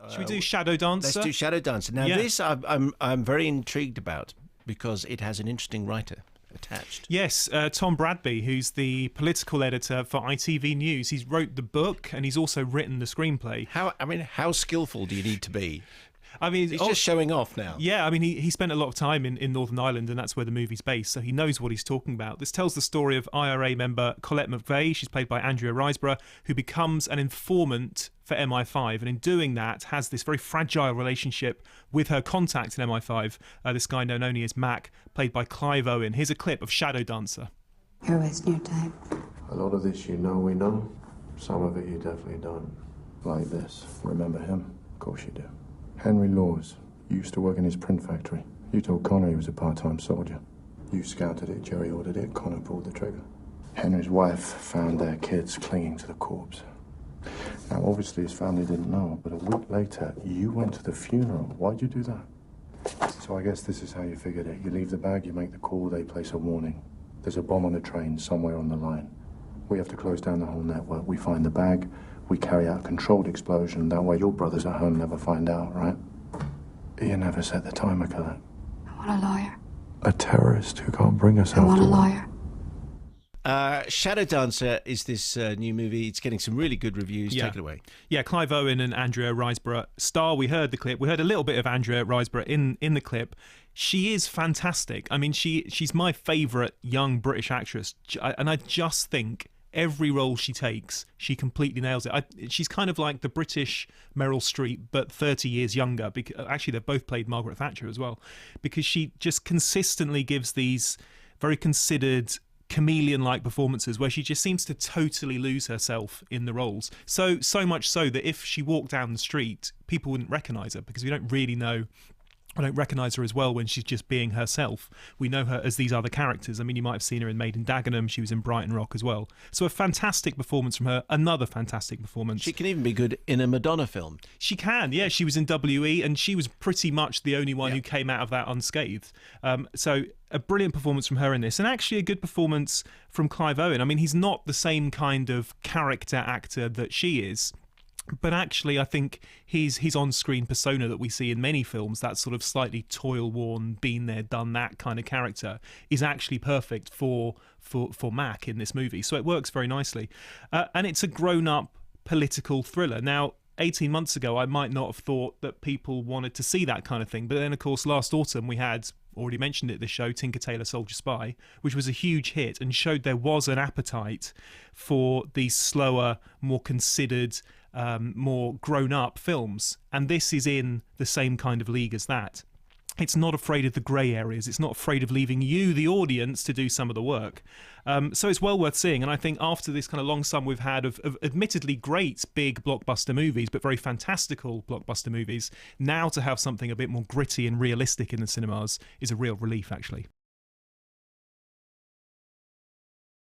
Should we do Shadow Dancer? Let's do Shadow Dancer. Now, this I'm very intrigued about because it has an interesting writer attached. Yes, Tom Bradby, who's the political editor for ITV News. He's wrote the book and he's also written the screenplay. How skillful do you need to be? I mean, he's just showing off now. Yeah, I mean, he spent a lot of time in Northern Ireland, and that's where the movie's based, so he knows what he's talking about. This tells the story of IRA member Colette McVeigh. She's played by Andrea Riseborough, who becomes an informant for MI5, and in doing that has this very fragile relationship with her contact in MI5, this guy known only as Mac, played by Clive Owen. Here's a clip of Shadow Dancer. You're wasting your time. A lot of this we know. Some of it you definitely don't. Like this. Remember him? Of course you do. Henry Laws. You used to work in his print factory. You told Connor he was a part-time soldier. You scouted it, Jerry ordered it, Connor pulled the trigger. Henry's wife found their kids clinging to the corpse. Now, obviously his family didn't know, but a week later, you went to the funeral. Why'd you do that? So I guess this is how you figured it. You leave the bag, you make the call, they place a warning. There's a bomb on a train somewhere on the line. We have to close down the whole network. We find the bag, we carry out a controlled explosion. That way your brothers at home never find out, right? You never set the timer, Colette. I want a lawyer. A terrorist who can't bring herself I want to a lawyer. Shadow Dancer is this new movie. It's getting some really good reviews. Yeah. Take it away. Yeah, Clive Owen and Andrea Riseborough star. We heard the clip. We heard a little bit of Andrea Riseborough in the clip. She is fantastic. I mean, she's my favourite young British actress, and I just think every role she takes, she completely nails it. She's kind of like the British Meryl Streep, but 30 years younger. Actually, they've both played Margaret Thatcher as well, because she just consistently gives these very considered, chameleon-like performances where she just seems to totally lose herself in the roles. So much so that if she walked down the street, people wouldn't recognise her, because we don't really know. I don't recognise her as well when she's just being herself. We know her as these other characters. I mean, you might have seen her in Made in Dagenham. She was in Brighton Rock as well. So a fantastic performance from her. Another fantastic performance. She can even be good in a Madonna film. She can, yeah. She was in WE, and she was pretty much the only one who came out of that unscathed. So a brilliant performance from her in this, and actually a good performance from Clive Owen. I mean, he's not the same kind of character actor that she is. But actually, I think his on-screen persona that we see in many films, that sort of slightly toil-worn, been there, done that kind of character, is actually perfect for Mac in this movie. So it works very nicely. And it's a grown-up political thriller. Now, 18 months ago, I might not have thought that people wanted to see that kind of thing. But then, of course, last autumn we had, already mentioned it, this show, Tinker Tailor Soldier Spy, which was a huge hit and showed there was an appetite for these slower, more considered, more grown-up films. And this is in the same kind of league as that. It's not afraid of the grey areas. It's not afraid of leaving you, the audience, to do some of the work. So it's well worth seeing. And I think after this kind of long summer we've had of admittedly great big blockbuster movies, but very fantastical blockbuster movies, now to have something a bit more gritty and realistic in the cinemas is a real relief, actually.